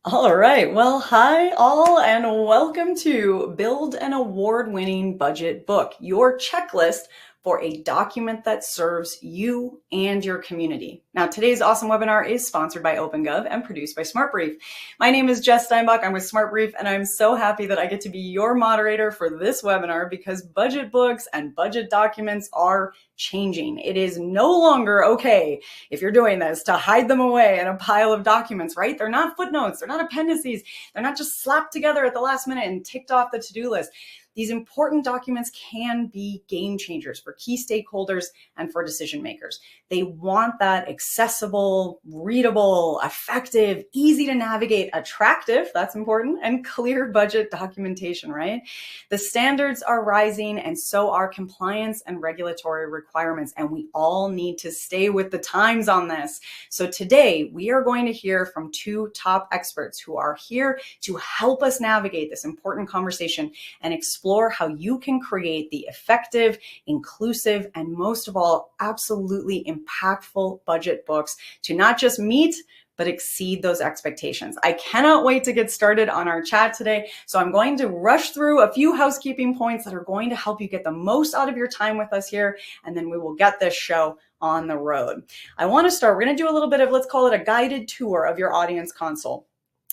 All right. Well, hi, all, and welcome to Build an Award-Winning Budget Book, your checklist for a document that serves you and your community. Now, today's awesome webinar is sponsored by OpenGov and produced by SmartBrief. My name is Jess Steinbach. I'm with SmartBrief, and I'm so happy that I get to be your moderator for this webinar because budget books and budget documents are changing. It is no longer okay if you're doing this to hide them away in a pile of documents, right? They're not footnotes. They're not appendices. They're not just slapped together at the last minute and ticked off the to-do list. These important documents can be game changers for key stakeholders and for decision makers. They want that accessible, readable, effective, easy to navigate, attractive, that's important, and clear budget documentation, right? The standards are rising and so are compliance and regulatory requirements, and we all need to stay with the times on this. So today we are going to hear from two top experts who are here to help us navigate this important conversation and explore how you can create the effective, inclusive, and most of all, absolutely impactful budget books to not just meet, but exceed those expectations. I cannot wait to get started on our chat today. So I'm going to rush through a few housekeeping points that are going to help you get the most out of your time with us here, and then we will get this show on the road. I want to start, we're going to do a little bit of, let's call it a guided tour of your audience console.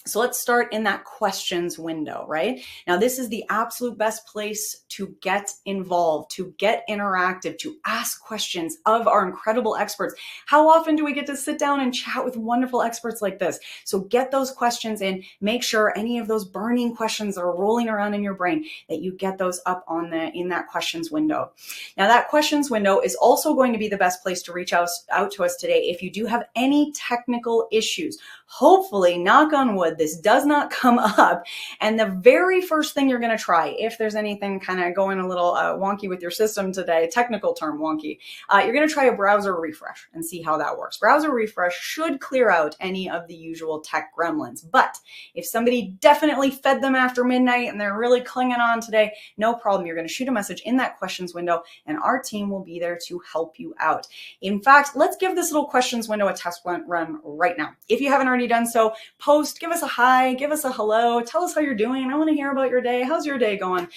So let's start in that questions window, right? Now, this is the absolute best place to get involved, to get interactive, to ask questions of our incredible experts. How often do we get to sit down and chat with wonderful experts like this? So get those questions in, make sure any of those burning questions that are rolling around in your brain, that you get those up in that questions window. Now, that questions window is also going to be the best place to reach out to us today if you do have any technical issues. Hopefully, knock on wood, this does not come up. And the very first thing you're going to try, if there's anything kind of going a little wonky with your system today, technical term wonky, you're going to try a browser refresh and see how that works. Browser refresh should clear out any of the usual tech gremlins. But if somebody definitely fed them after midnight and they're really clinging on today, no problem. You're going to shoot a message in that questions window and our team will be there to help you out. In fact, let's give this little questions window a test run right now. If you haven't already done so, post, give us a hi, give us a hello, tell us how you're doing. I want to hear about your day. How's your day going?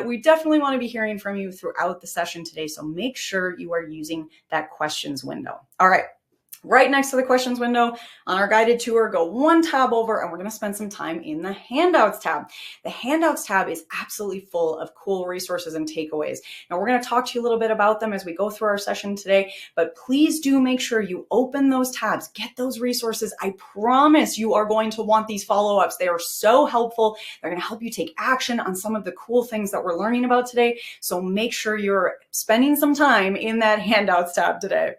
We definitely want to be hearing from you throughout the session today, so make sure you are using that questions window. All right. Right next to the questions window on our guided tour, go one tab over and we're going to spend some time in the handouts tab. The handouts tab is absolutely full of cool resources and takeaways. Now we're going to talk to you a little bit about them as we go through our session today, but please do make sure you open those tabs, get those resources. I promise you are going to want these follow-ups. They are so helpful. They're going to help you take action on some of the cool things that we're learning about today. So make sure you're spending some time in that handouts tab today.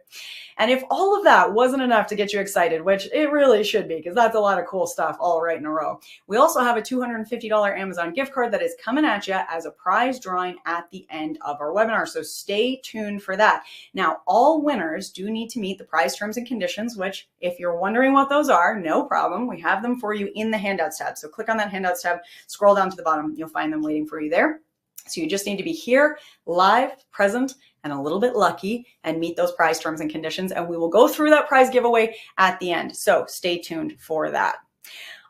And if all of that wasn't enough to get you excited, which it really should be, because that's a lot of cool stuff all right in a row, we also have a $250 Amazon gift card that is coming at you as a prize drawing at the end of our webinar. So stay tuned for that. Now, all winners do need to meet the prize terms and conditions, which if you're wondering what those are, no problem. We have them for you in the handouts tab. So click on that handouts tab, scroll down to the bottom. You'll find them waiting for you there. So you just need to be here, live, present, and a little bit lucky and meet those prize terms and conditions. And we will go through that prize giveaway at the end. So stay tuned for that.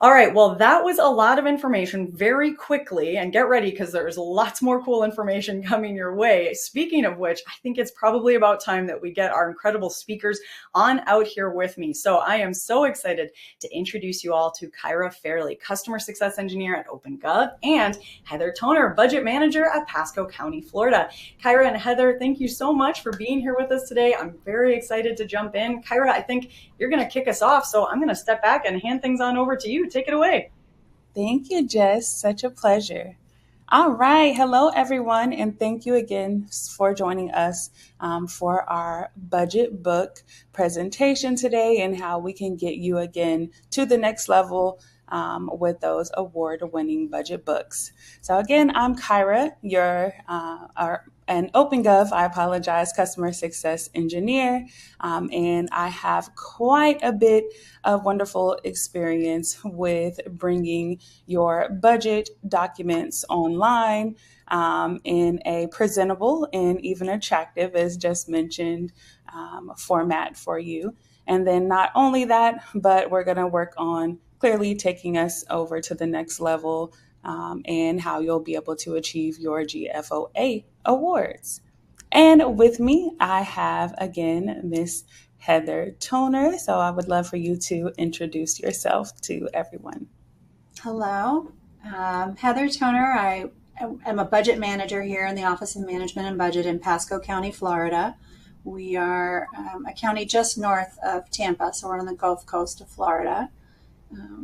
All right, well, that was a lot of information very quickly, and get ready because there's lots more cool information coming your way. Speaking of which, I think it's probably about time that we get our incredible speakers on out here with me. So I am so excited to introduce you all to Kyra Fairley, Customer Success Engineer at OpenGov, and Heather Toner, Budget Manager at Pasco County, Florida. Kyra and Heather, thank you so much for being here with us today. I'm very excited to jump in. Kyra, I think you're going to kick us off, so I'm going to step back and hand things on over to you. Take it away. Thank you, Jess. Such a pleasure. All right. Hello, everyone. And thank you again for joining us for our budget book presentation today and how we can get you again to the next level with those award-winning budget books. So again, I'm Kyra, an OpenGov, I apologize, Customer Success Engineer, and I have quite a bit of wonderful experience with bringing your budget documents online in a presentable and even attractive, as just mentioned, format for you. And then not only that, but we're going to work on clearly taking us over to the next level and how you'll be able to achieve your GFOA awards. And with me, I have again Miss Heather Toner. So I would love for you to introduce yourself to everyone. Hello, Heather Toner. I am a budget manager here in the Office of Management and Budget in Pasco County, Florida. We are a county just north of Tampa, so we're on the Gulf Coast of Florida.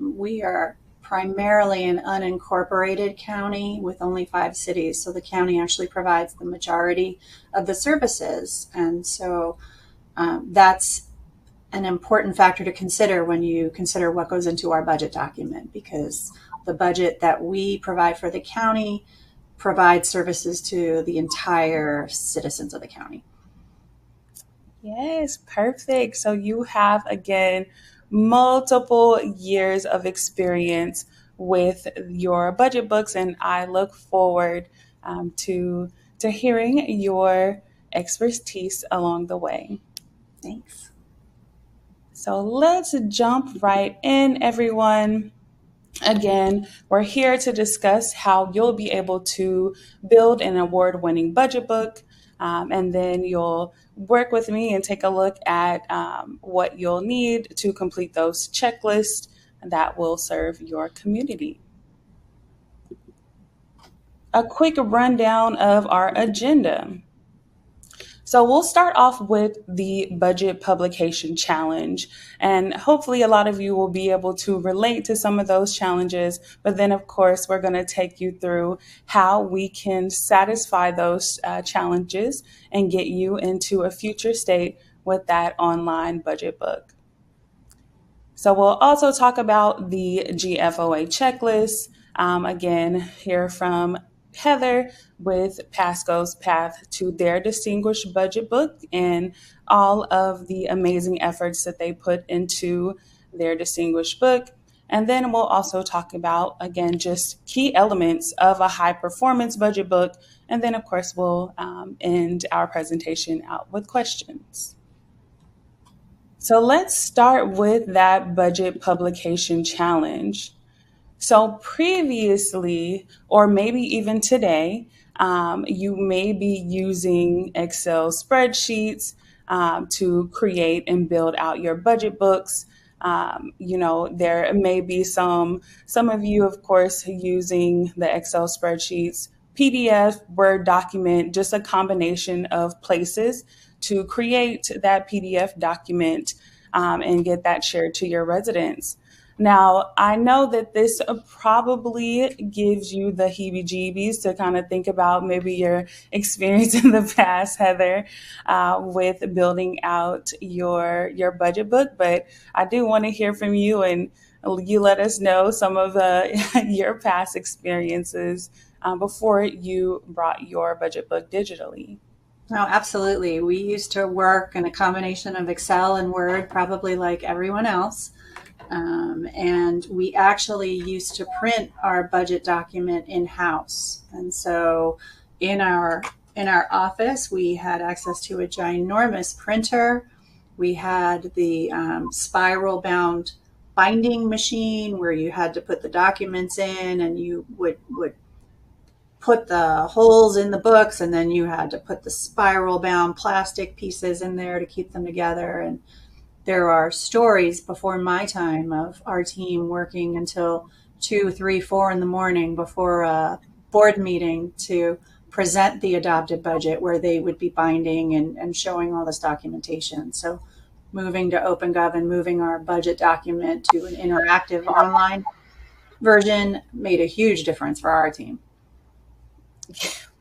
We are primarily an unincorporated county with only 5 cities, so the county actually provides the majority of the services, and so that's an important factor to consider when you consider what goes into our budget document, because the budget that we provide for the county provides services to the entire citizens of the county. Yes, perfect. So you have again multiple years of experience with your budget books, and I look forward to hearing your expertise along the way. Thanks. So let's jump right in, everyone. Again, we're here to discuss how you'll be able to build an award winning budget book. And then you'll work with me and take a look at what you'll need to complete those checklists that will serve your community. A quick rundown of our agenda. So we'll start off with the budget publication challenge. And hopefully, a lot of you will be able to relate to some of those challenges. But then, of course, we're going to take you through how we can satisfy those challenges and get you into a future state with that online budget book. So we'll also talk about the GFOA checklist. Again, hear from Heather with Pasco's Path to their distinguished budget book and all of the amazing efforts that they put into their distinguished book. And then we'll also talk about, again, just key elements of a high performance budget book. And then, of course, we'll end our presentation out with questions. So let's start with that budget publication challenge. So previously, or maybe even today, you may be using Excel spreadsheets to create and build out your budget books. There may be some of you, of course, using the Excel spreadsheets, PDF, Word document, just a combination of places to create that PDF document and get that shared to your residents. Now, I know that this probably gives you the heebie jeebies to kind of think about maybe your experience in the past, Heather, with building out your budget book. But I do want to hear from you, and you let us know some of your past experiences before you brought your budget book digitally. No, absolutely. We used to work in a combination of Excel and Word, probably like everyone else. And we actually used to print our budget document in-house. And so in our office, we had access to a ginormous printer. We had the spiral bound binding machine where you had to put the documents in, and you would put the holes in the books, and then you had to put the spiral bound plastic pieces in there to keep them together. And there are stories before my time of our team working until 2, 3, 4 in the morning before a board meeting to present the adopted budget, where they would be binding and showing all this documentation. So moving to OpenGov and moving our budget document to an interactive online version made a huge difference for our team.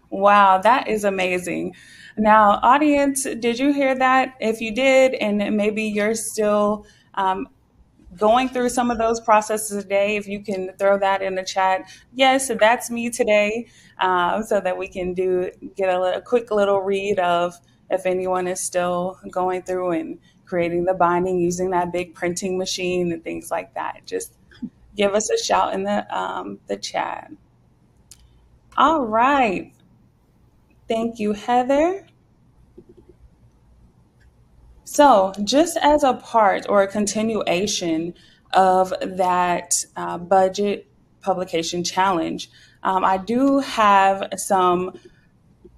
Wow, that is amazing. Now, audience, did you hear that? If you did, and maybe you're still going through some of those processes today, if you can throw that in the chat. Yes, that's me today, so that we can get a quick little read of if anyone is still going through and creating the binding using that big printing machine and things like that. Just give us a shout in the chat. All right. Thank you, Heather. So, just as a part or a continuation of that budget publication challenge. I do have some,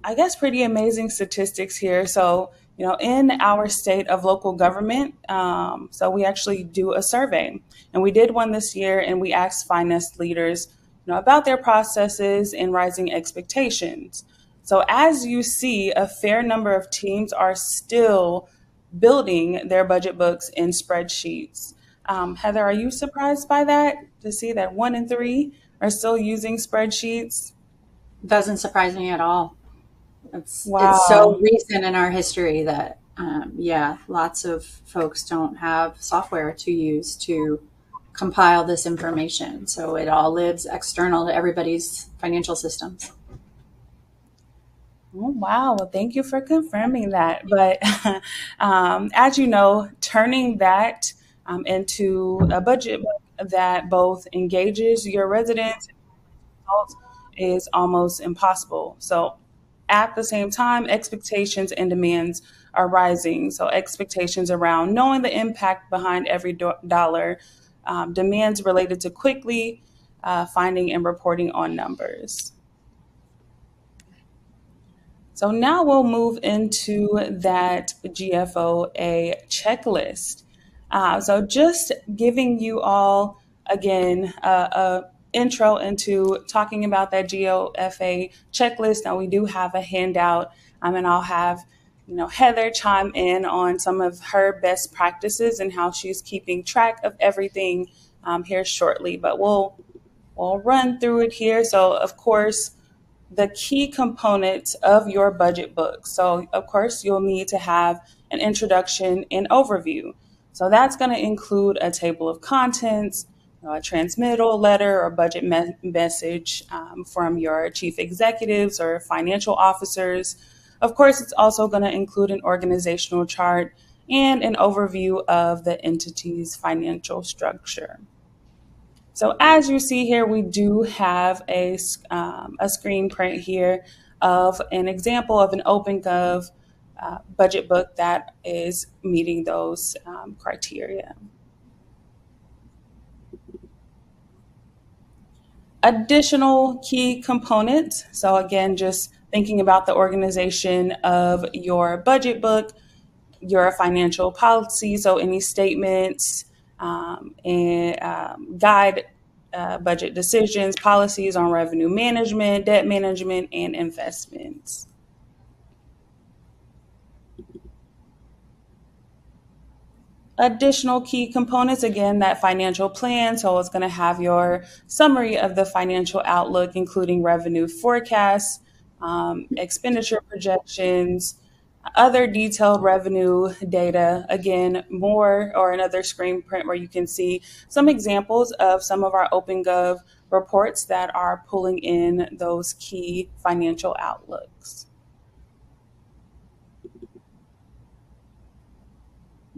I guess, pretty amazing statistics here. So, in our state of local government, so we actually do a survey, and we did one this year, and we asked finance leaders, about their processes and rising expectations. So, as you see, a fair number of teams are still building their budget books in spreadsheets. Heather, are you surprised by that to see that 1 in 3 are still using spreadsheets? Doesn't surprise me at all. It's so Wow. recent in our history that yeah, lots of folks don't have software to use to compile this information. So it all lives external to everybody's financial systems. Oh, wow. Well, thank you for confirming that. But as you know, turning that into a budget that both engages your residents and adults is almost impossible. So at the same time, expectations and demands are rising. So expectations around knowing the impact behind every dollar, demands related to quickly finding and reporting on numbers. So now we'll move into that GFOA checklist. So just giving you all again a intro into talking about that GOFA checklist. Now we do have a handout, and I'll have Heather chime in on some of her best practices and how she's keeping track of everything here shortly. But we'll run through it here. So of course, the key components of your budget book. So, of course, you'll need to have an introduction and overview. So, that's going to include a table of contents, a transmittal letter or budget message from your chief executives or financial officers. Of course, it's also going to include an organizational chart and an overview of the entity's financial structure. So as you see here, we do have a screen print here of an example of an OpenGov budget book that is meeting those criteria. Additional key components. So again, just thinking about the organization of your budget book, your financial policy, so any statements and guide budget decisions, policies on revenue management, debt management, and investments. Additional key components, again, that financial plan. So it's going to have your summary of the financial outlook, including revenue forecasts, expenditure projections, other detailed revenue data. Again, more or another screen print where you can see some examples of some of our OpenGov reports that are pulling in those key financial outlooks.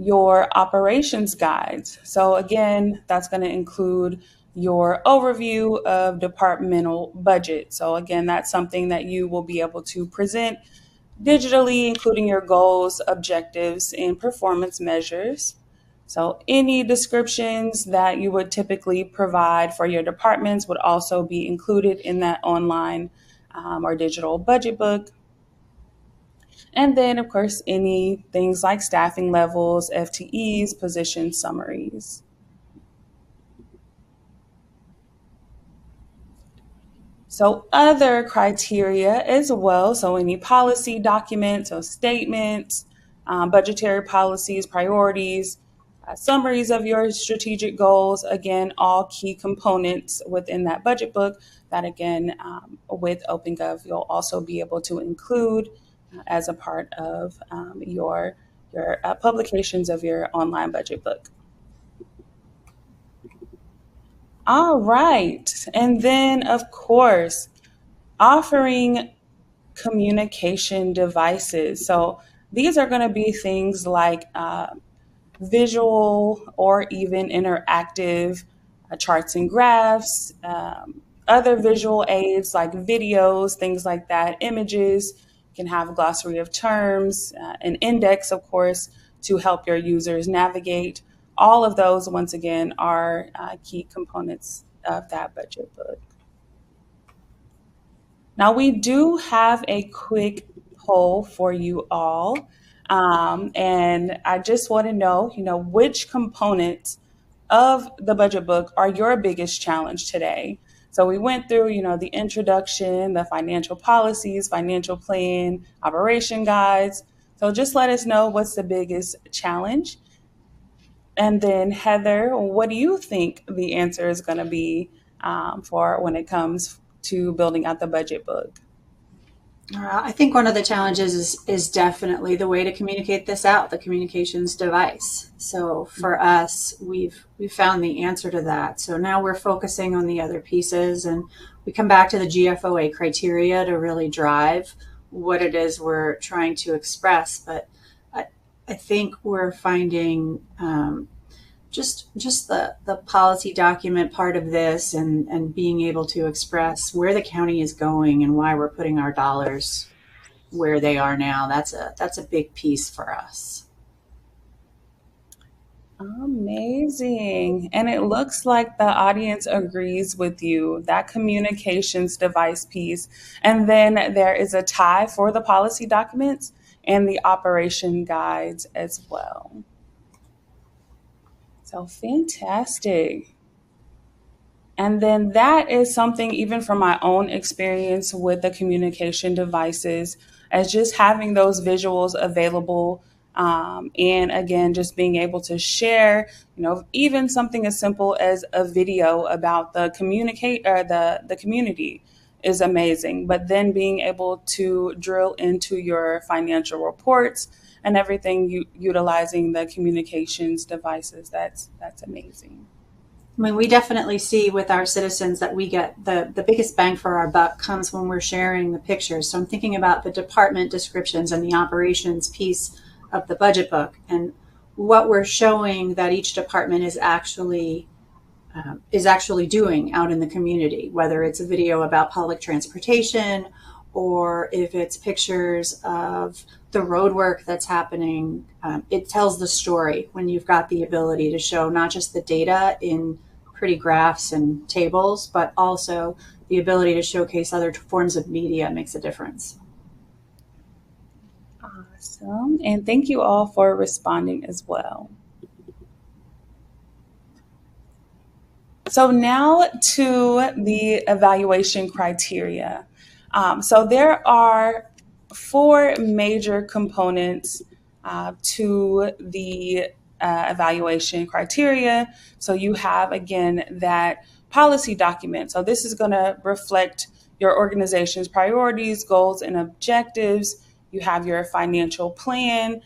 Your operations guides. So again, that's going to include your overview of departmental budget. So again, that's something that you will be able to present digitally, including your goals, objectives, and performance measures. So any descriptions that you would typically provide for your departments would also be included in that online or digital budget book. And then, of course, any things like staffing levels, FTEs, position summaries. So other criteria as well. So any policy documents, so statements, budgetary policies, priorities, summaries of your strategic goals. Again, all key components within that budget book that, again, with OpenGov, you'll also be able to include as a part of your publications of your online budget book. All right. And then, of course, offering communication devices. So these are going to be things like visual or even interactive charts and graphs, other visual aids like videos, things like that, images. You can have a glossary of terms, an index, of course, to help your users navigate. all of those, once again, are key components of that budget book. Now, we do have a quick poll for you all. And I just want to know, which components of the budget book are your biggest challenge today? So we went through, the introduction, the financial policies, financial plan, operation guides. So just let us know what's the biggest challenge. And then Heather, what do you think the answer is going to be for when it comes to building out the budget book? I think one of the challenges is definitely the way to communicate this out, the communications device. So for us, we've found the answer to that. So now we're focusing on the other pieces, and we come back to the GFOA criteria to really drive what it is we're trying to express. But I think we're finding just the policy document part of this, and being able to express where the county is going and why we're putting our dollars where they are now. That's a big piece for us. Amazing. And it looks like the audience agrees with you, that communications device piece. And then there is a tie for the policy documents and the operation guides as well. So fantastic. And then that is something, even from my own experience with the communication devices, as just having those visuals available. And again, just being able to share, even something as simple as a video about the the community is amazing. But then being able to drill into your financial reports and everything, utilizing the communications devices, that's amazing. I mean, we definitely see with our citizens that we get the biggest bang for our buck comes when we're sharing the pictures. So I'm thinking about the department descriptions and the operations piece of the budget book, and what we're showing that each department is actually doing out in the community, whether it's a video about public transportation or if it's pictures of the road work that's happening. It tells the story when you've got the ability to show not just the data in pretty graphs and tables, but also the ability to showcase other forms of media makes a difference. Awesome. And thank you all for responding as well. So now to the evaluation criteria. So there are 4 major components to the evaluation criteria. So you have, again, that policy document. So this is going to reflect your organization's priorities, goals, and objectives. You have your financial plan,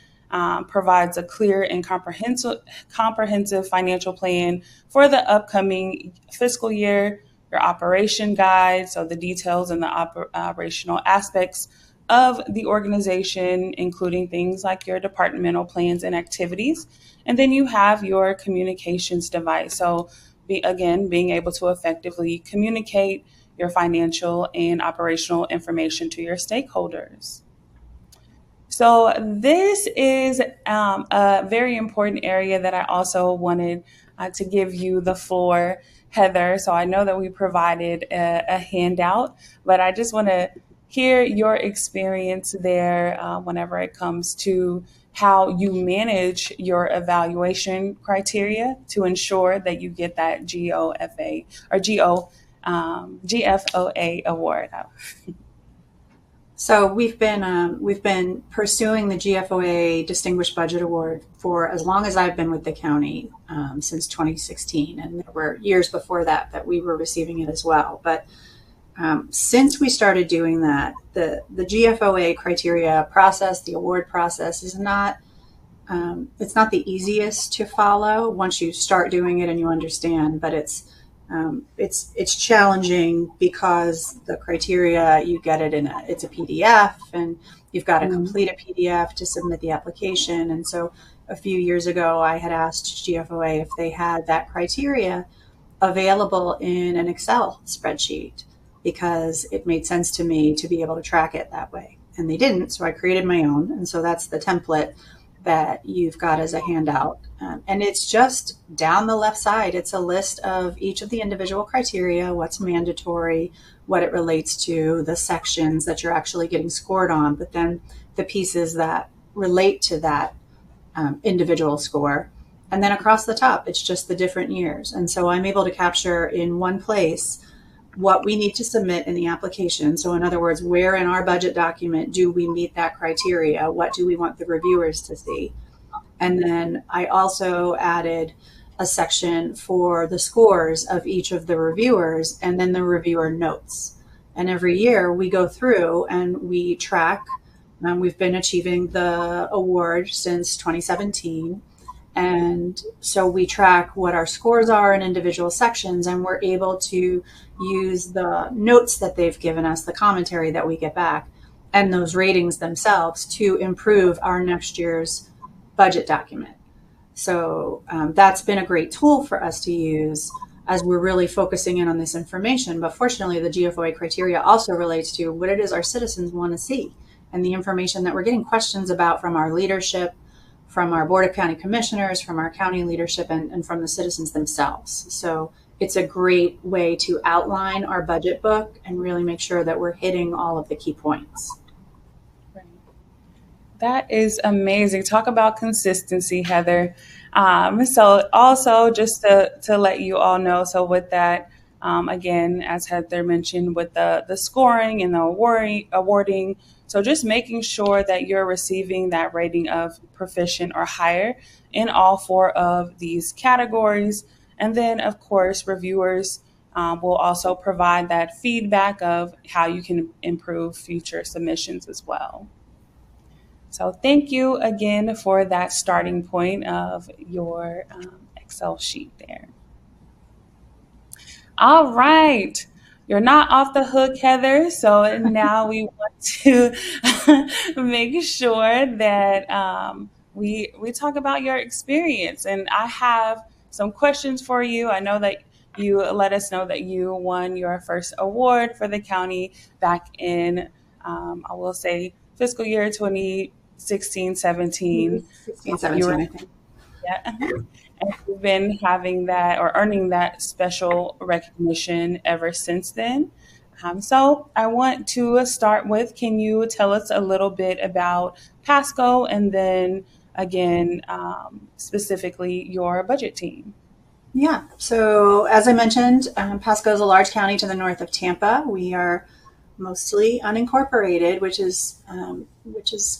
provides a clear and comprehensive financial plan for the upcoming fiscal year. Your operation guide, so the details and the operational aspects of the organization, including things like your departmental plans and activities. And then you have your communications device. So being able to effectively communicate your financial and operational information to your stakeholders. So this is a very important area that I also wanted to give you the floor, Heather. So I know that we provided a handout, but I just want to hear your experience there whenever it comes to how you manage your evaluation criteria to ensure that you get that GOFA or GFOA award. So we've been pursuing the GFOA Distinguished Budget Award for as long as I've been with the county, since 2016, and there were years before that we were receiving it as well. But since we started doing that, the GFOA criteria process, the award process, is not it's not the easiest to follow once you start doing it and you understand, but it's challenging because the criteria, you get it it's a PDF, and you've got to complete a PDF to submit the application. And so a few years ago, I had asked GFOA if they had that criteria available in an Excel spreadsheet, because it made sense to me to be able to track it that way. And they didn't, so I created my own. And so that's the template that you've got as a handout. And it's just down the left side. It's a list of each of the individual criteria, what's mandatory, what it relates to, the sections that you're actually getting scored on, but then the pieces that relate to that individual score. And then across the top, it's just the different years. And so I'm able to capture in one place what we need to submit in the application. So in other words, where in our budget document do we meet that criteria? What do we want the reviewers to see? And then I also added a section for the scores of each of the reviewers and then the reviewer notes. And every year we go through and we track. We've been achieving the award since 2017. And so we track what our scores are in individual sections, and we're able to use the notes that they've given us, the commentary that we get back, and those ratings themselves to improve our next year's budget document. So that's been a great tool for us to use as we're really focusing in on this information. But fortunately, the GFOA criteria also relates to what it is our citizens want to see and the information that we're getting questions about from our leadership, from our Board of County Commissioners, from our county leadership, and from the citizens themselves. So it's a great way to outline our budget book and really make sure that we're hitting all of the key points. That is amazing. Talk about consistency, Heather. So also just to let you all know, so with that, again, as Heather mentioned, with the scoring and the awarding, so just making sure that you're receiving that rating of proficient or higher in all 4 of these categories. And then, of course, reviewers will also provide that feedback of how you can improve future submissions as well. So thank you again for that starting point of your Excel sheet there. All right. You're not off the hook, Heather. So now we want to make sure that we talk about your experience. And I have some questions for you. I know that you let us know that you won your first award for the county back in, I will say, fiscal year 2016, 17. 16, 17, I think. Yeah. And you've been having that or earning that special recognition ever since then. So I want to start with, can you tell us a little bit about Pasco and then again, specifically your budget team? Yeah. So as I mentioned, Pasco is a large county to the north of Tampa. We are mostly unincorporated, which is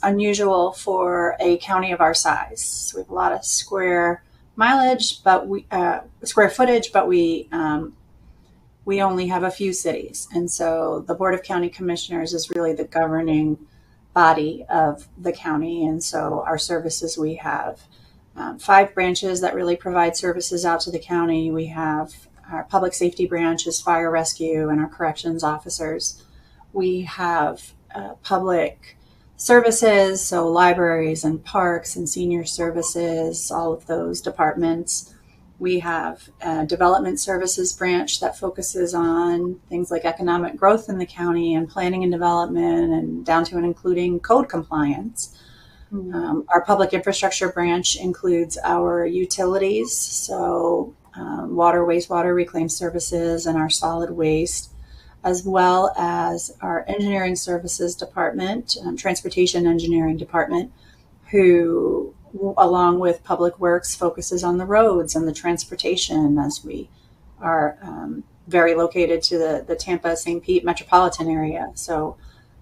unusual for a county of our size. So we have a lot of square mileage, but square footage, but we only have a few cities. And so the Board of County Commissioners is really the governing body of the county. And so our services, we have 5 branches that really provide services out to the county. We have our public safety branches, fire rescue, and our corrections officers. We have public services, so libraries and parks and senior services, all of those departments. We have a development services branch that focuses on things like economic growth in the county and planning and development, and down to and including code compliance. Our public infrastructure branch includes our utilities, so water, wastewater, reclaimed services, and our solid waste, as well as our engineering services department, transportation engineering department, who, along with public works, focuses on the roads and the transportation, as we are very located to the Tampa St. Pete metropolitan area. So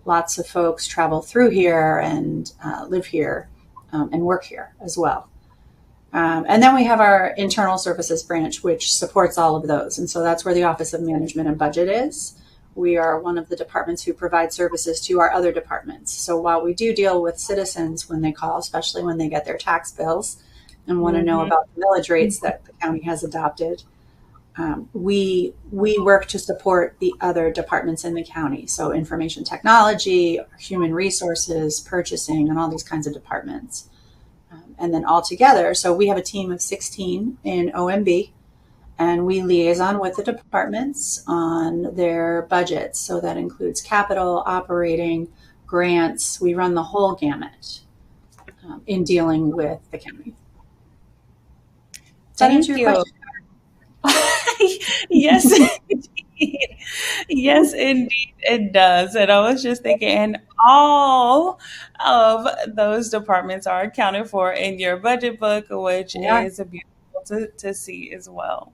lots of folks travel through here and live here and work here as well. And then we have our internal services branch, which supports all of those. And so that's where the Office of Management and Budget is. We are one of the departments who provide services to our other departments. So while we do deal with citizens when they call, especially when they get their tax bills and want to know about the millage rates that the county has adopted, we work to support the other departments in the county. So information technology, human resources, purchasing, and all these kinds of departments. And then all together, so we have a team of 16 in OMB, and we liaison with the departments on their budgets. So that includes capital, operating, grants. We run the whole gamut. in dealing with the county. Does that answer Thank your you. question? Yes, indeed. Yes, indeed, it does. And I was just thinking, and all of those departments are accounted for in your budget book, which They are. is beautiful to see as well.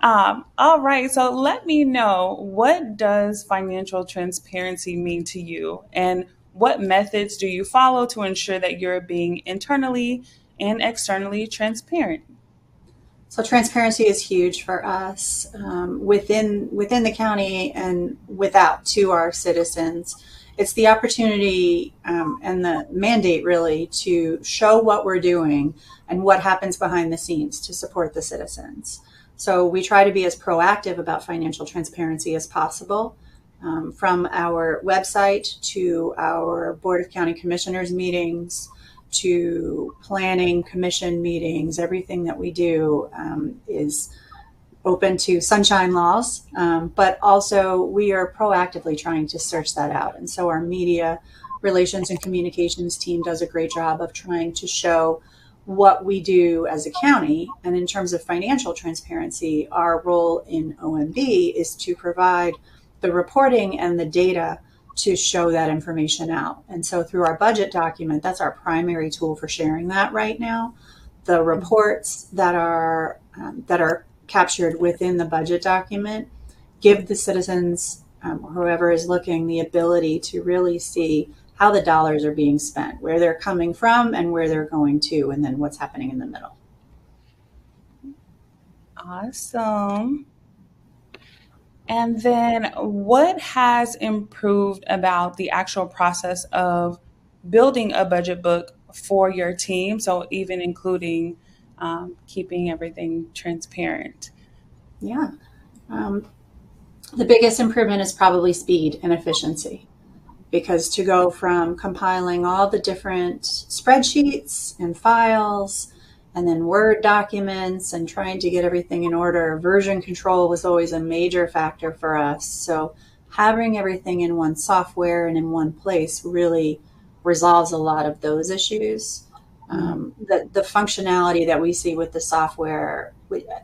All right, so let me know, what does financial transparency mean to you, and what methods do you follow to ensure that you're being internally and externally transparent? So transparency is huge for us within the county and without to our citizens. It's the opportunity and the mandate really to show what we're doing and what happens behind the scenes to support the citizens. So we try to be as proactive about financial transparency as possible. From our website to our Board of County Commissioners meetings to planning commission meetings, everything that we do is open to sunshine laws, but also we are proactively trying to search that out. And so our media relations and communications team does a great job of trying to show what we do as a county. And in terms of financial transparency, our role in OMB is to provide the reporting and the data to show that information out. And so through our budget document, that's our primary tool for sharing that right now. The reports that are captured within the budget document give the citizens, whoever is looking, the ability to really see how the dollars are being spent, where they're coming from and where they're going to, and then what's happening in the middle. Awesome. And then what has improved about the actual process of building a budget book for your team? So, even including keeping everything transparent. Yeah. Um, the biggest improvement is probably speed and efficiency, because to go from compiling all the different spreadsheets and files and then Word documents and trying to get everything in order, version control was always a major factor for us. So having everything in one software and in one place really resolves a lot of those issues. The functionality that we see with the software,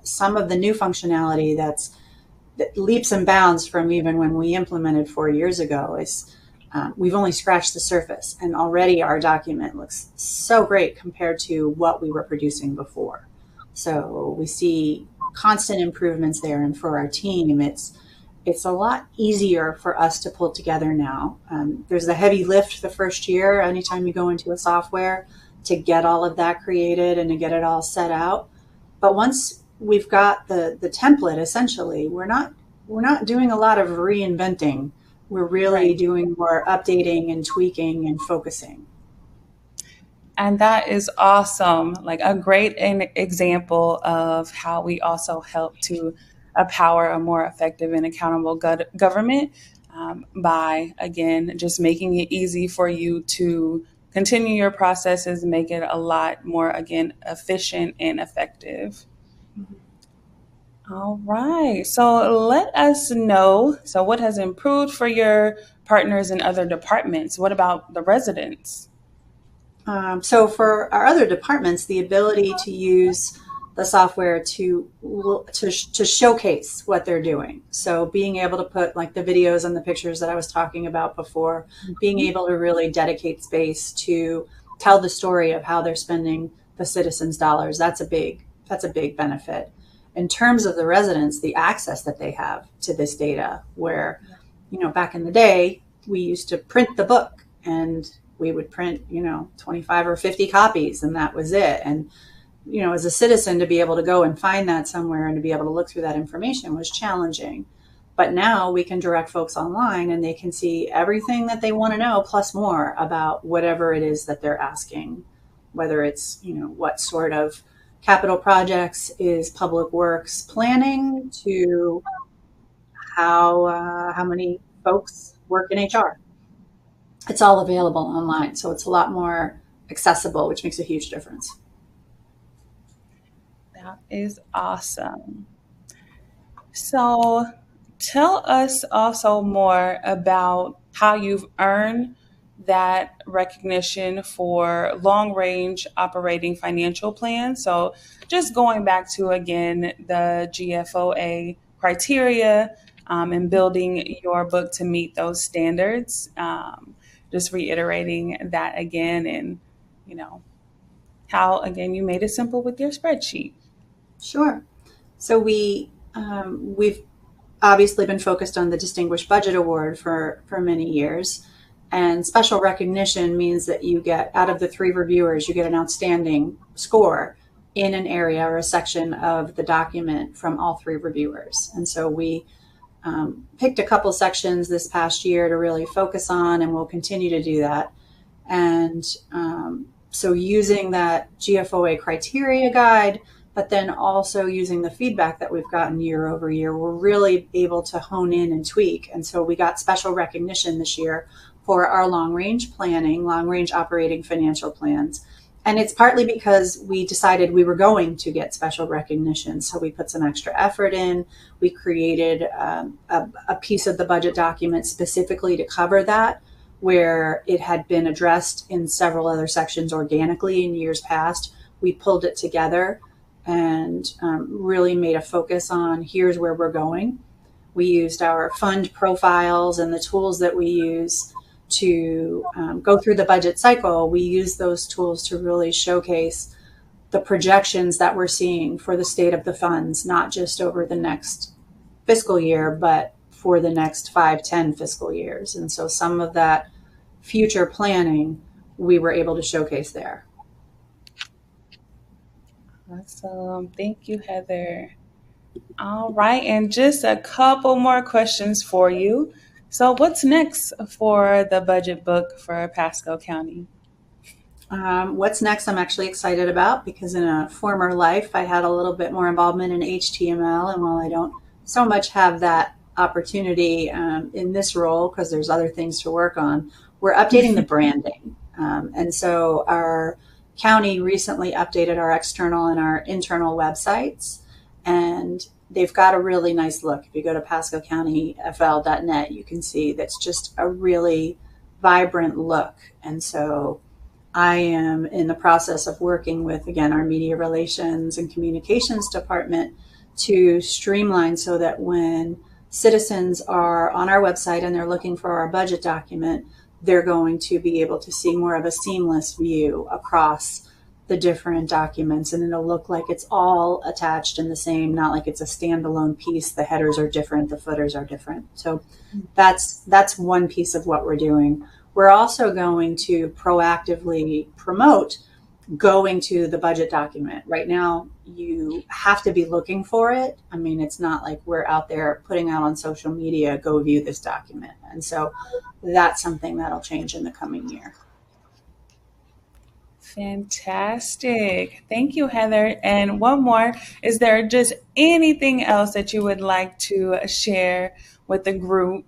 some of the new functionality that leaps and bounds from even when we implemented 4 years ago is we've only scratched the surface, and already our document looks so great compared to what we were producing before. So we see constant improvements there, and for our team, it's a lot easier for us to pull together now. There's the heavy lift the first year, anytime you go into a software, to get all of that created and to get it all set out. But once we've got the template, essentially, we're not doing a lot of reinventing. We're really Right. doing more updating and tweaking and focusing. And that is awesome. Like a great example of how we also help to empower a more effective and accountable government by, again, just making it easy for you to continue your processes, make it a lot more, again, efficient and effective. All right. So let us know. So, what has improved for your partners in other departments? What about the residents? So for our other departments, the ability to use the software to showcase what they're doing. So being able to put like the videos and the pictures that I was talking about before, being able to really dedicate space to tell the story of how they're spending the citizens' dollars. That's a big benefit. In terms of the residents, the access that they have to this data, where back in the day we used to print the book, and we would print 25 or 50 copies, and that was it. And as a citizen, to be able to go and find that somewhere and to be able to look through that information was challenging. But now we can direct folks online, and they can see everything that they want to know plus more about whatever it is that they're asking, whether it's what sort of capital projects is Public Works planning, to how many folks work in HR. It's all available online, so it's a lot more accessible, which makes a huge difference. That is awesome. So, tell us also more about how you've earned that recognition for long range operating financial plans. So, just going back to again the GFOA criteria and building your book to meet those standards. Just reiterating that again, and you know, how again you made it simple with your spreadsheet. Sure. So we've obviously been focused on the Distinguished Budget Award for many years. And special recognition means that you get, out of the 3 reviewers, you get an outstanding score in an area or a section of the document from all 3 reviewers. And so we picked a couple sections this past year to really focus on, and we'll continue to do that. And so using that GFOA criteria guide, but then also using the feedback that we've gotten year over year, we're really able to hone in and tweak. And so we got special recognition this year for our long range planning, long range operating financial plans. And it's partly because we decided we were going to get special recognition. So we put some extra effort in. We created a piece of the budget document specifically to cover that, where it had been addressed in several other sections organically in years past. We pulled it together and really made a focus on here's where we're going. We used our fund profiles and the tools that we use to go through the budget cycle. We use those tools to really showcase the projections that we're seeing for the state of the funds, not just over the next fiscal year, but for the next 5, 10 fiscal years. And so some of that future planning we were able to showcase there. Awesome. Thank you, Heather. All right. And just a couple more questions for you. So, what's next for the budget book for Pasco County? What's next, I'm actually excited about, because in a former life, I had a little bit more involvement in HTML. And while I don't so much have that opportunity in this role, because there's other things to work on, we're updating the branding. And so our county recently updated our external and our internal websites, and they've got a really nice look. If you go to pascocountyfl.net, you can see that's just a really vibrant look. And so I am in the process of working with, again, our media relations and communications department to streamline so that when citizens are on our website and they're looking for our budget document, they're going to be able to see more of a seamless view across the different documents, and it'll look like it's all attached in the same, not like it's a standalone piece. The headers are different, the footers are different. So that's one piece of what we're doing. We're also going to proactively promote going to the budget document. Right now, you have to be looking for it. I mean, it's not like we're out there putting out on social media, go view this document. And so that's something that'll change in the coming year. Fantastic. Thank you, Heather. And one more, is there just anything else that you would like to share with the group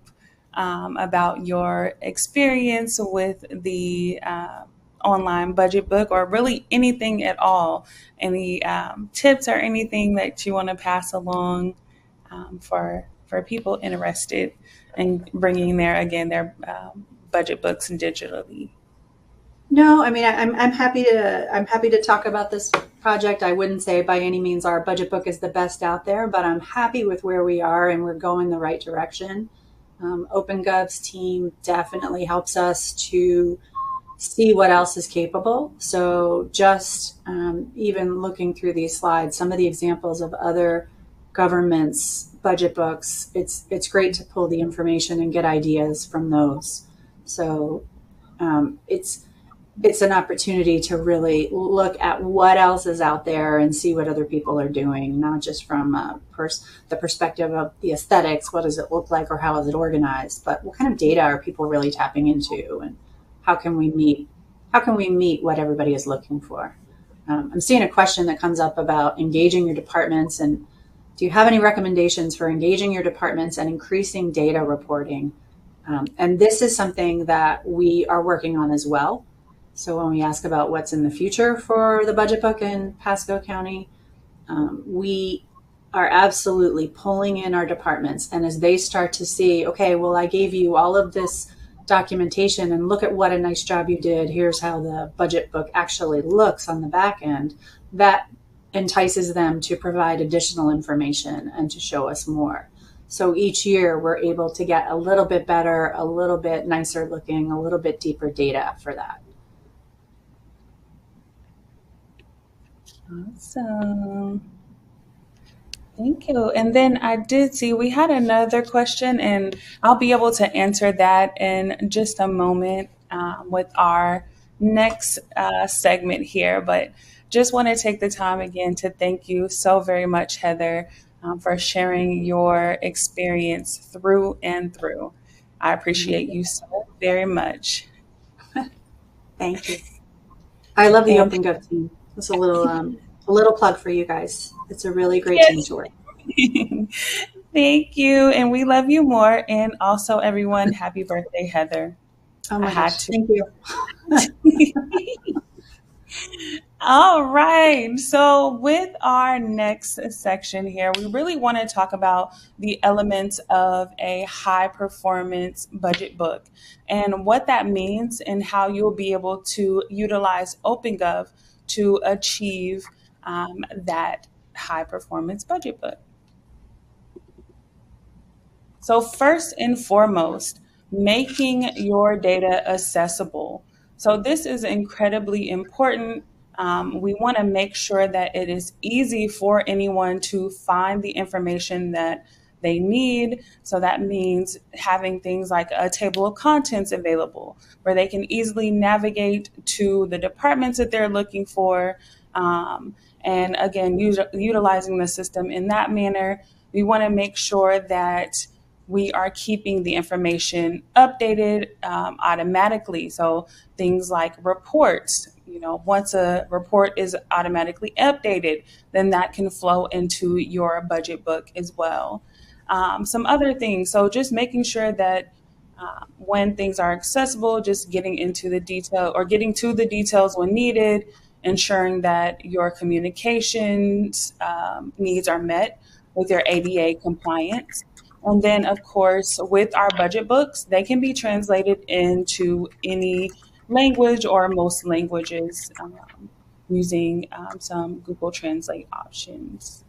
about your experience with the online budget book, or really anything at all? Any tips or anything that you want to pass along for people interested in bringing their budget books digitally? No, I mean, I'm happy to talk about this project. I wouldn't say by any means our budget book is the best out there, but I'm happy with where we are and we're going the right direction. OpenGov's team definitely helps us to see what else is capable. So just even looking through these slides, some of the examples of other governments' budget books, it's great to pull the information and get ideas from those. So it's an opportunity to really look at what else is out there and see what other people are doing, not just from the perspective of the aesthetics, what does it look like or how is it organized, but what kind of data are people really tapping into, and how can we meet what everybody is looking for. I'm seeing a question that comes up about engaging your departments, and do you have any recommendations for engaging your departments and increasing data reporting? And this is something that we are working on as well. So when we ask about what's in the future for the budget book in Pasco County, we are absolutely pulling in our departments. And as they start to see, okay, well, I gave you all of this documentation and look at what a nice job you did. Here's how the budget book actually looks on the back end. That entices them to provide additional information and to show us more. So each year we're able to get a little bit better, a little bit nicer looking, a little bit deeper data for that. Awesome. Thank you. And then I did see we had another question, and I'll be able to answer that in just a moment with our next segment here. But just want to take the time again to thank you so very much, Heather, for sharing your experience through and through. I appreciate you so very much. Thank you. I love the And Open Gov team. It's a little plug for you guys. It's a really great team to work. thank you. And we love you more. And also, everyone, happy birthday, Heather. Oh my I had gosh. to. Thank you. All right. So, with our next section here, we really want to talk about the elements of a high performance budget book and what that means and how you'll be able to utilize OpenGov to achieve that high performance budget book. So, first and foremost, making your data accessible. So, this is incredibly important. We want to make sure that it is easy for anyone to find the information that they need. So, that means having things like a table of contents available where they can easily navigate to the departments that they're looking for. And again, utilizing the system in that manner. We want to make sure that we are keeping the information updated automatically. So things like reports, once a report is automatically updated, then that can flow into your budget book as well. Some other things, so just making sure that when things are accessible, just getting into the detail or getting to the details when needed, ensuring that your communications needs are met with your ADA compliance. And then, of course, with our budget books, they can be translated into any language or most languages using some Google Translate options.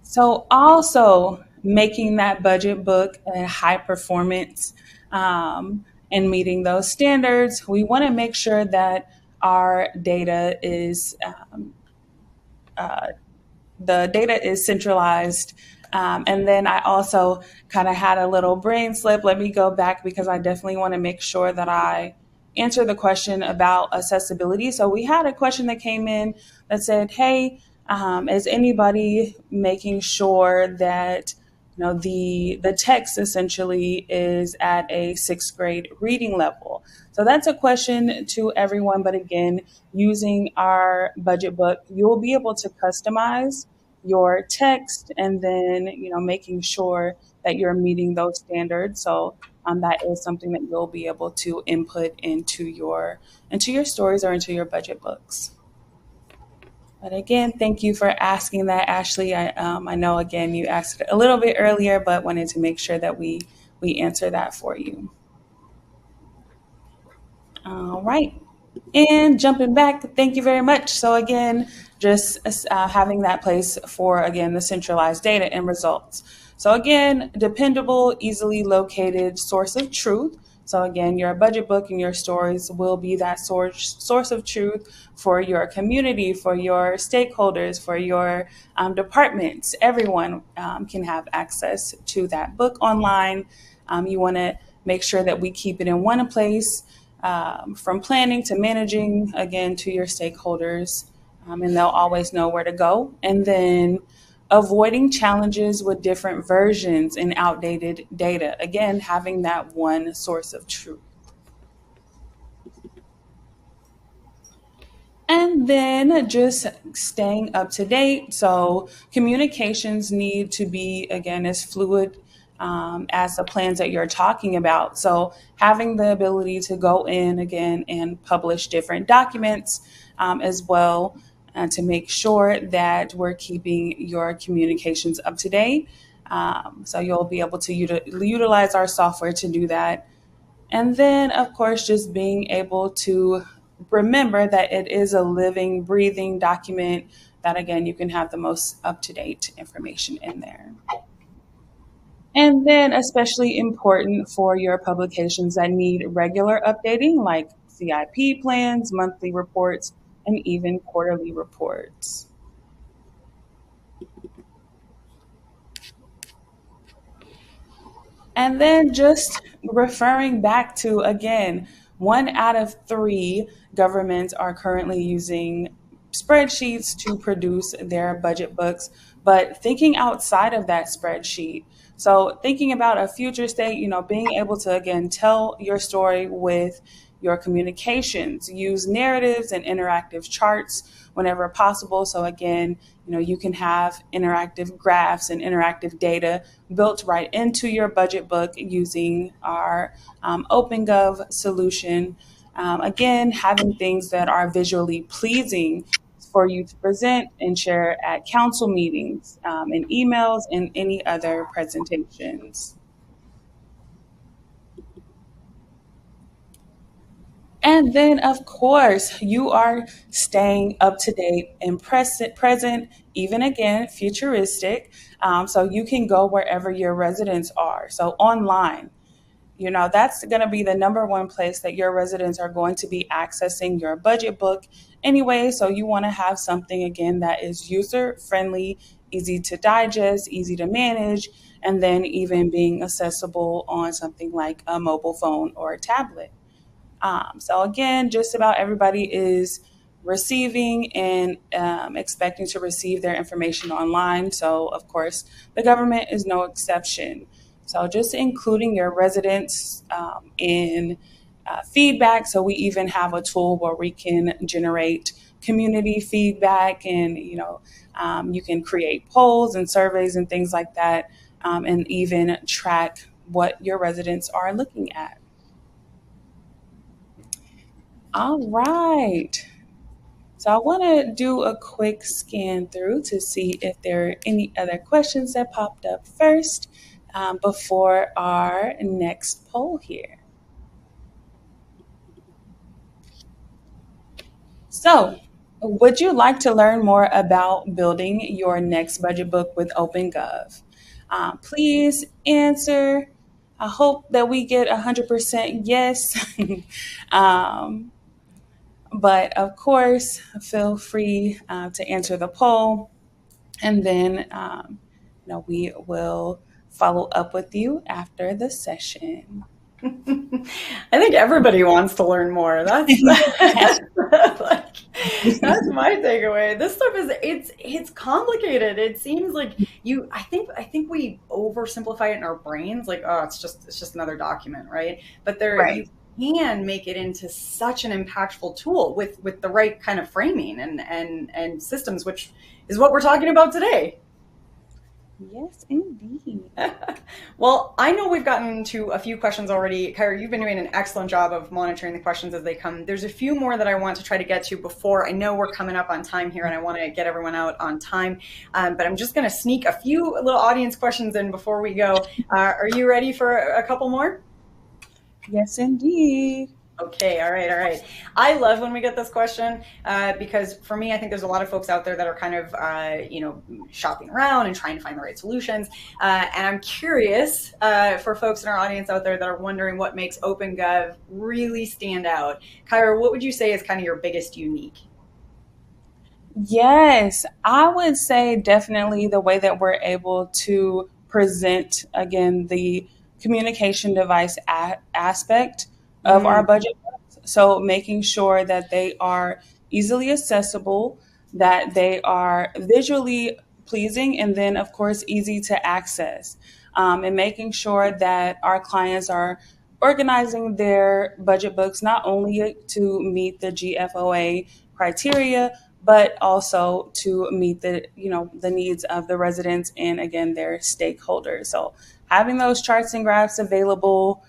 So also making that budget book a high performance and meeting those standards, we want to make sure that our data is the data is centralized. And then I also kind of had a little brain slip. Let me go back because I definitely want to make sure that I answer the question about accessibility. So we had a question that came in that said, hey, is anybody making sure that the text essentially is at a sixth grade reading level? So that's a question to everyone. But again, using our budget book, you'll be able to customize your text and then, making sure that you're meeting those standards. So that is something that you'll be able to input into your stories or into your budget books. But again, thank you for asking that, Ashley. I know, again, you asked it a little bit earlier, but wanted to make sure that we answer that for you. All right. And jumping back, thank you very much. So again, just having that place for, again, the centralized data and results. So again, dependable, easily located source of truth. So again, your budget book and your stories will be that source of truth for your community, for your stakeholders, for your departments. Everyone can have access to that book online. You want to make sure that we keep it in one place, from planning to managing, again, to your stakeholders, and they'll always know where to go. And then avoiding challenges with different versions and outdated data. Again, having that one source of truth. And then just staying up to date. So communications need to be, again, as fluid as the plans that you're talking about. So having the ability to go in again and publish different documents as well, to make sure that we're keeping your communications up to date. So you'll be able to utilize our software to do that. And then, of course, just being able to remember that it is a living, breathing document that, again, you can have the most up to date information in there. And then, especially important for your publications that need regular updating, like CIP plans, monthly reports, and even quarterly reports. And then just referring back to, again, 1 out of 3 governments are currently using spreadsheets to produce their budget books, but thinking outside of that spreadsheet. So thinking about a future state, being able to, again, tell your story with your communications, use narratives and interactive charts whenever possible. So again, you can have interactive graphs and interactive data built right into your budget book using our OpenGov solution. Again, having things that are visually pleasing for you to present and share at council meetings, and emails, and any other presentations. And then, of course, you are staying up to date and present, even again, futuristic. So you can go wherever your residents are. So online, that's going to be the number one place that your residents are going to be accessing your budget book anyway. So you want to have something, again, that is user friendly, easy to digest, easy to manage, and then even being accessible on something like a mobile phone or a tablet. So again, just about everybody is receiving and expecting to receive their information online. So of course, the government is no exception. So just including your residents in feedback. So we even have a tool where we can generate community feedback, and you can create polls and surveys and things like that, and even track what your residents are looking at. All right. So I want to do a quick scan through to see if there are any other questions that popped up first, before our next poll here. So, would you like to learn more about building your next budget book with OpenGov? Please answer. I hope that we get 100% yes. um, But of course, feel free to answer the poll, and then we will follow up with you after the session. I think everybody wants to learn more. That's like, that's my takeaway. This stuff is it's complicated. It seems like I think we oversimplify it in our brains, like, oh, it's just another document, right? But you Right. can make it into such an impactful tool with the right kind of framing and systems, which is what we're talking about today. Yes, indeed. Well, I know we've gotten to a few questions already. Kyra, you've been doing an excellent job of monitoring the questions as they come. There's a few more that I want to try to get to before. I know we're coming up on time here and I want to get everyone out on time. But I'm just going to sneak a few little audience questions in before we go. Are you ready for a couple more? Yes, indeed. Okay, all right, all right. I love when we get this question because for me, I think there's a lot of folks out there that are kind of, shopping around and trying to find the right solutions. And I'm curious for folks in our audience out there that are wondering what makes OpenGov really stand out. Kyra, what would you say is kind of your biggest unique? Yes, I would say definitely the way that we're able to present, again, the communication device aspect of our Mm, budget books. So making sure that they are easily accessible, that they are visually pleasing, and then, of course, easy to access. And making sure that our clients are organizing their budget books not only to meet the GFOA criteria, but also to meet the needs of the residents and, again, their stakeholders. So having those charts and graphs available,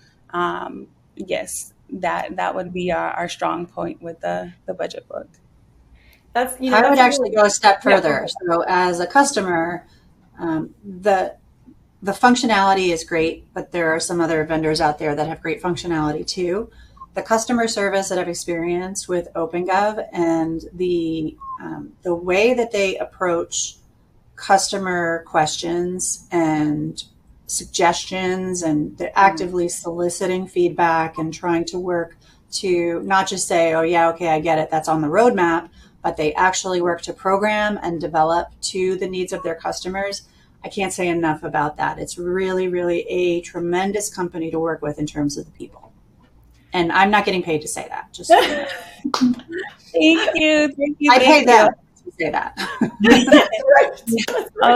yes, that would be our strong point with the budget book. that's I would that's a actually really go a step yeah. Go further. ahead. So, as a customer, the the functionality is great, but there are some other vendors out there that have great functionality too. The customer service that I've experienced with OpenGov and the way that they approach customer questions and suggestions, and they're actively soliciting feedback and trying to work to not just say, oh yeah, okay, I get it, that's on the roadmap, but they actually work to program and develop to the needs of their customers. I can't say enough about that. It's really, really a tremendous company to work with in terms of the people. And I'm not getting paid to say that. Just so you know. Thank you. Thank you. I pay them to say that. I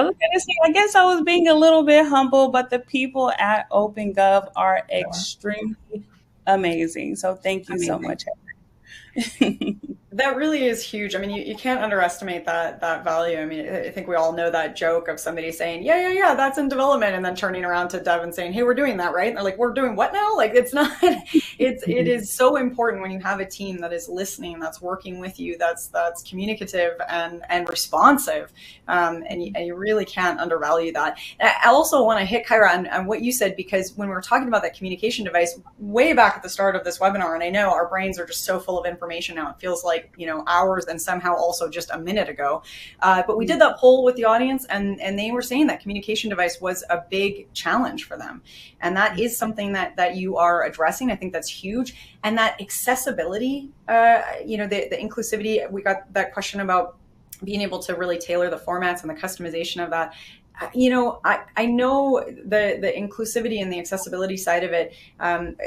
was gonna say, I guess I was being a little bit humble, but the people at OpenGov are extremely amazing. So thank you so much. That really is huge. I mean, you can't underestimate that value. I mean, I think we all know that joke of somebody saying, yeah, that's in development, and then turning around to dev and saying, hey, we're doing that, right? And they're like, we're doing what now? Like, it's not, it is so important when you have a team that is listening, that's working with you, that's communicative and responsive. And you really can't undervalue that. And I also want to hit Kyra on what you said, because when we were talking about that communication device way back at the start of this webinar, and I know our brains are just so full of information now, it feels like, hours and somehow also just a minute ago. But we did that poll with the audience, and they were saying that communication device was a big challenge for them. And that is something that you are addressing. I think that's huge. And that accessibility, the inclusivity, we got that question about being able to really tailor the formats and the customization of that. I know the inclusivity and the accessibility side of it,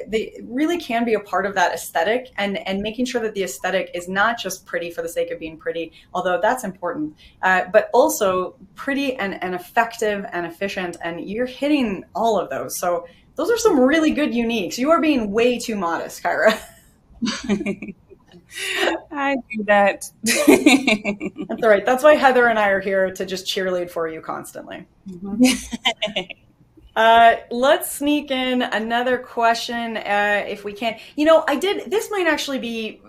they really can be a part of that aesthetic, and making sure that the aesthetic is not just pretty for the sake of being pretty, although that's important, but also pretty and effective and efficient. And you're hitting all of those. So those are some really good uniques. You are being way too modest, Kyra. I do that. That's all right. That's why Heather and I are here to just cheerlead for you constantly. Let's sneak in another question if we can. This might actually be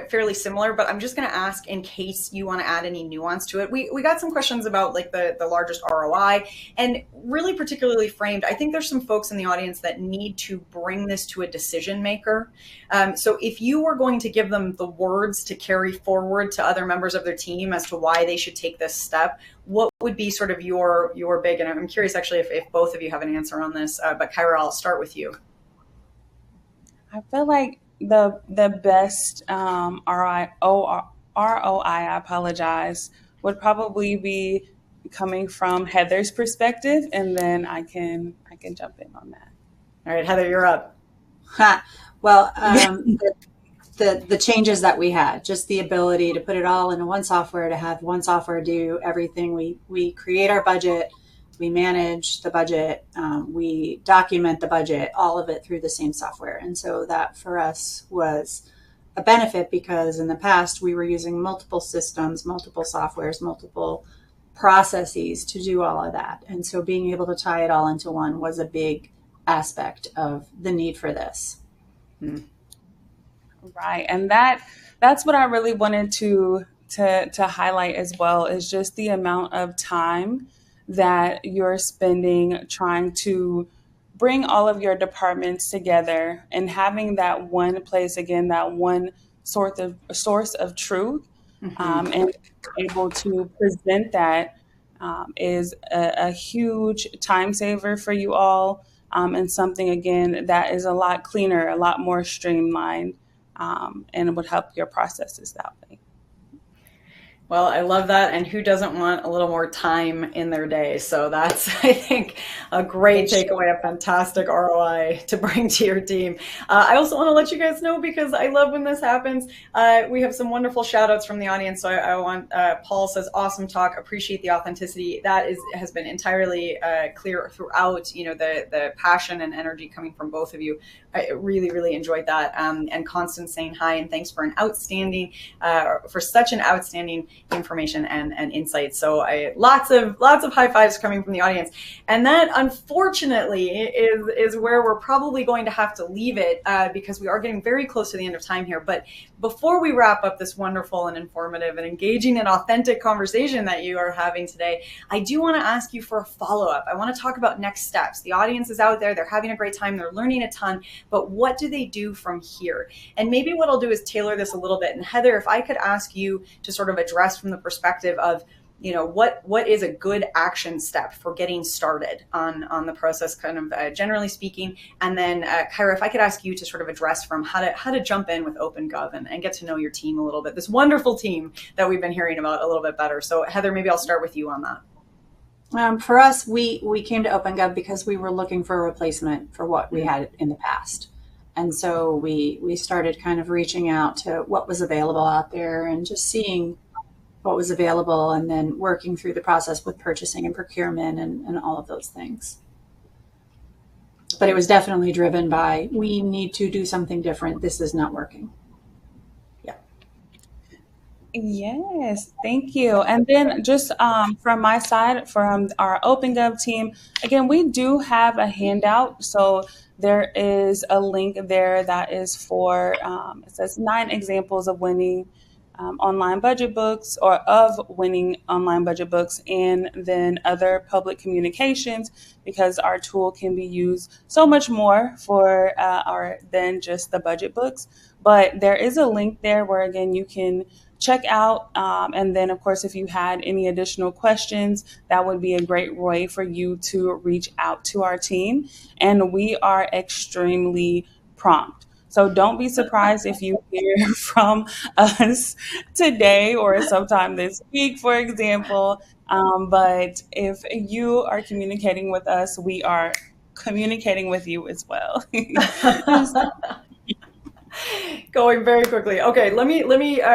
fairly similar, but I'm just going to ask in case you want to add any nuance to it. We got some questions about like the largest ROI, and really particularly framed. I think there's some folks in the audience that need to bring this to a decision maker. So if you were going to give them the words to carry forward to other members of their team as to why they should take this step, what would be sort of your big, and I'm curious actually if both of you have an answer on this, but Kyra, I'll start with you. I feel like the best ROI, I apologize, would probably be coming from Heather's perspective, and then I can jump in on that. All right, Heather, you're up. Well, the changes that we had, just the ability to put it all into one software, to have one software do everything. We create our budget, we manage the budget, we document the budget, all of it through the same software. And so that for us was a benefit, because in the past we were using multiple systems, multiple softwares, multiple processes to do all of that. And so being able to tie it all into one was a big aspect of the need for this. Right. And that's what I really wanted to highlight as well, is just the amount of time that you're spending trying to bring all of your departments together, and having that one place, again, that one source of truth, and able to present that is a huge time saver for you all, and something, again, that is a lot cleaner, a lot more streamlined, and would help your processes that way. Well, I love that. And who doesn't want a little more time in their day? So that's, I think, a great takeaway, a fantastic ROI to bring to your team. I also want to let you guys know, because I love when this happens, we have some wonderful shout outs from the audience. So I want, Paul says, awesome talk, appreciate the authenticity. That has been entirely clear throughout, the passion and energy coming from both of you. I really, really enjoyed that. And Constance saying hi, and thanks for for such an outstanding information and insights. So lots of high fives coming from the audience. And that, unfortunately, is where we're probably going to have to leave it because we are getting very close to the end of time here. But before we wrap up this wonderful and informative and engaging and authentic conversation that you are having today, I do want to ask you for a follow-up. I want to talk about next steps. The audience is out there. They're having a great time. They're learning a ton. But what do they do from here? And maybe what I'll do is tailor this a little bit. And Heather, if I could ask you to sort of address from the perspective of, what is a good action step for getting started on the process, kind of generally speaking. And then Kyra, if I could ask you to sort of address from how to jump in with OpenGov and get to know your team a little bit, this wonderful team that we've been hearing about a little bit better. So Heather, maybe I'll start with you on that. For us, we came to OpenGov because we were looking for a replacement for what we had in the past. And so we started kind of reaching out to what was available out there and just seeing what was available, and then working through the process with purchasing and procurement and all of those things. But it was definitely driven by, we need to do something different. This is not working. Yeah. Yes, thank you. And then just from my side, from our OpenGov team, again, we do have a handout. So there is a link there that is for, it says 9 examples of winning online budget books, or of winning online budget books, and then other public communications, because our tool can be used so much more for than just the budget books. But there is a link there where, again, you can check out. And then, of course, if you had any additional questions, that would be a great way for you to reach out to our team. And we are extremely prompt. So don't be surprised if you hear from us today or sometime this week, for example. But if you are communicating with us, we are communicating with you as well. Going very quickly. Okay, let me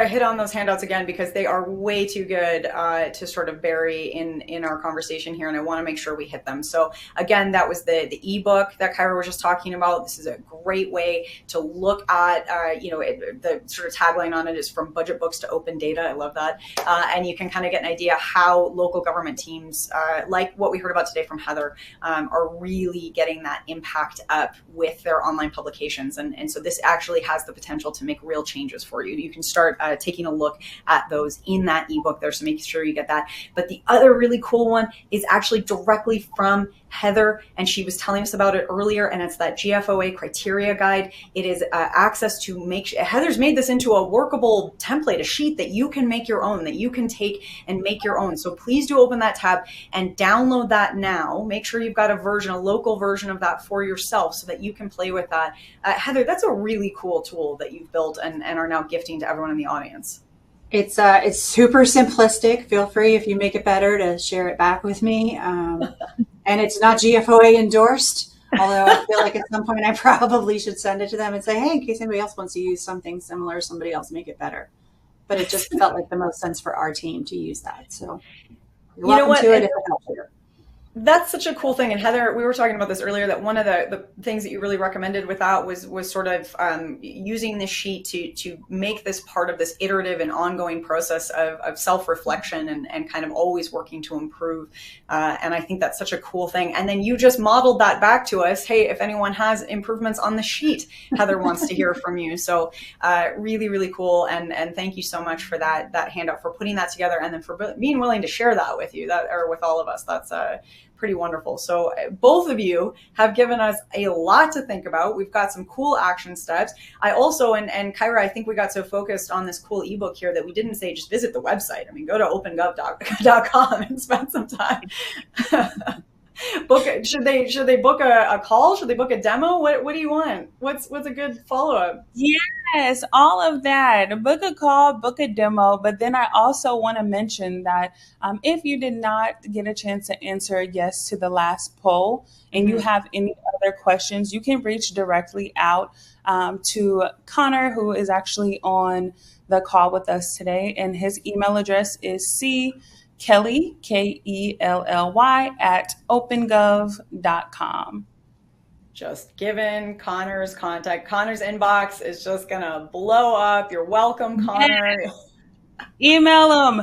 hit on those handouts again, because they are way too good to sort of bury in our conversation here, and I want to make sure we hit them. So again, that was the ebook that Kyra was just talking about. This is a great way to look at, the sort of tagline on it is from budget books to open data. I love that. And you can kind of get an idea how local government teams, like what we heard about today from Heather, are really getting that impact up with their online publications. And so this actually has the potential to make real changes for you. You can start taking a look at those in that ebook there, so make sure you get that. But the other really cool one is actually directly from Heather, and she was telling us about it earlier, and it's that GFOA criteria guide. It is access to Heather's made this into a workable template, a sheet that you can make your own, that you can take and make your own. So please do open that tab and download that now. Make sure you've got a local version of that for yourself so that you can play with that. Heather, that's a really cool tool that you've built and are now gifting to everyone in the audience. It's super simplistic. Feel free, if you make it better, to share it back with me. And it's not GFOA endorsed, although I feel like at some point I probably should send it to them and say, hey, in case anybody else wants to use something similar, somebody else make it better. But it just felt like the most sense for our team to use that. So you're welcome to it if it helps you. That's such a cool thing. And Heather, we were talking about this earlier, that one of the things that you really recommended with that was sort of using this sheet to make this part of this iterative and ongoing process of self-reflection and kind of always working to improve. And I think that's such a cool thing. And then you just modeled that back to us. Hey, if anyone has improvements on the sheet, Heather wants to hear from you. So really, really cool. And thank you so much for that handout, for putting that together, and then for being willing to share that with you, or with all of us. That's pretty wonderful. So both of you have given us a lot to think about. We've got some cool action steps. I also, and Kyra, I think we got so focused on this cool ebook here that we didn't say just visit the website. I mean, go to opengov.com and spend some time. Should they book a call? Should they book a demo? What do you want? What's a good follow-up? Yes, all of that. Book a call, book a demo. But then I also want to mention that if you did not get a chance to answer yes to the last poll, and you have any other questions, you can reach directly out to Connor, who is actually on the call with us today. And his email address is Kelly, Kelly, at opengov.com. Just given Connor's contact. Connor's inbox is just going to blow up. You're welcome, Connor. Email them.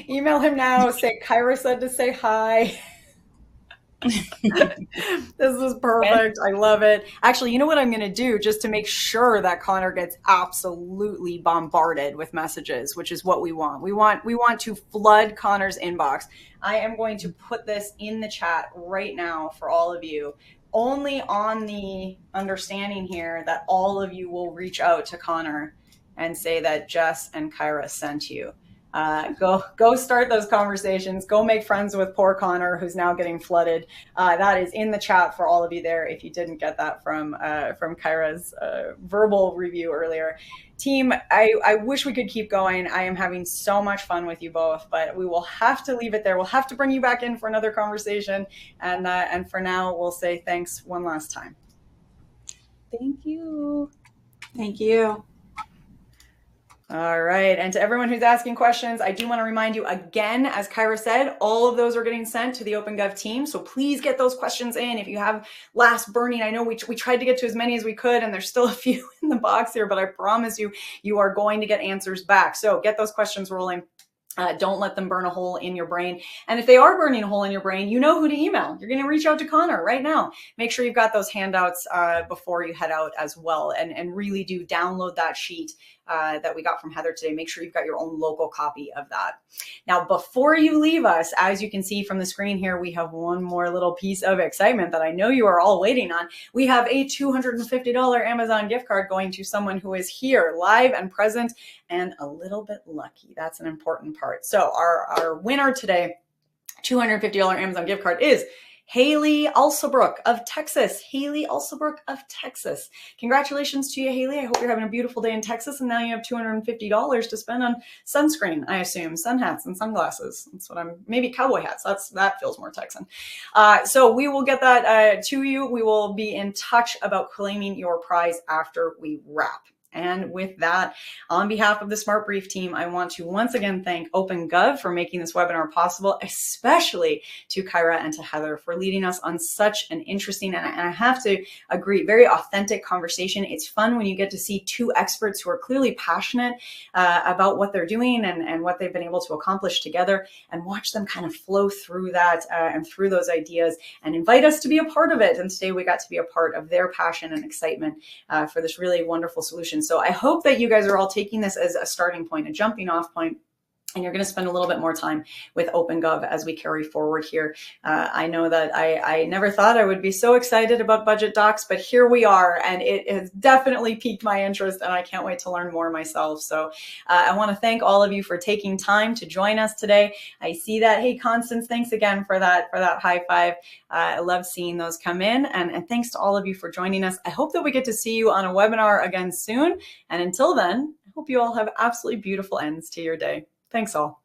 Email him now. Say Kyra said to say hi. This is perfect. I love it. Actually, you know what I'm going to do just to make sure that Connor gets absolutely bombarded with messages, which is what we want. We want to flood Connor's inbox. I am going to put this in the chat right now for all of you, only on the understanding here that all of you will reach out to Connor and say that Jess and Kyra sent you. Go start those conversations. Go make friends with poor Connor, who's now getting flooded. That is in the chat for all of you there. If you didn't get that from Kyra's verbal review earlier, team, I wish we could keep going. I am having so much fun with you both, but we will have to leave it there. We'll have to bring you back in for another conversation, and for now, we'll say thanks one last time. Thank you. Thank you. All right. And to everyone who's asking questions, I do want to remind you again, as Kyra said, all of those are getting sent to the OpenGov team. So please get those questions in. If you have last burning, I know we tried to get to as many as we could, and there's still a few in the box here, but I promise you, you are going to get answers back. So get those questions rolling. Don't let them burn a hole in your brain. And if they are burning a hole in your brain, you know who to email. You're going to reach out to Connor right now. Make sure you've got those handouts before you head out as well. And really do download that sheet that we got from Heather today. Make sure you've got your own local copy of that. Now, before you leave us, as you can see from the screen here, we have one more little piece of excitement that I know you are all waiting on. We have a $250 Amazon gift card going to someone who is here live and present and a little bit lucky. That's an important part. So our winner today, $250 Amazon gift card, is Haley Alsobrook of Texas. Haley Alsobrook of Texas. Congratulations to you, Haley. I hope you're having a beautiful day in Texas, and now you have $250 to spend on sunscreen, I assume, sun hats and sunglasses. That's what maybe cowboy hats. That feels more Texan. So we will get that to you. We will be in touch about claiming your prize after we wrap. And with that, on behalf of the Smart Brief team, I want to once again thank OpenGov for making this webinar possible, especially to Kyra and to Heather for leading us on such an interesting, and I have to agree, very authentic conversation. It's fun when you get to see two experts who are clearly passionate about what they're doing and what they've been able to accomplish together, and watch them kind of flow through that and through those ideas and invite us to be a part of it. And today we got to be a part of their passion and excitement for this really wonderful solution. So I hope that you guys are all taking this as a starting point, a jumping off point, and you're going to spend a little bit more time with OpenGov as we carry forward here. I know that I never thought I would be so excited about budget docs, but here we are, and it has definitely piqued my interest, and I can't wait to learn more myself. So I want to thank all of you for taking time to join us today. I see that. Hey, Constance, thanks again for that high five. I love seeing those come in, and thanks to all of you for joining us. I hope that we get to see you on a webinar again soon. And until then, I hope you all have absolutely beautiful ends to your day. Thanks all.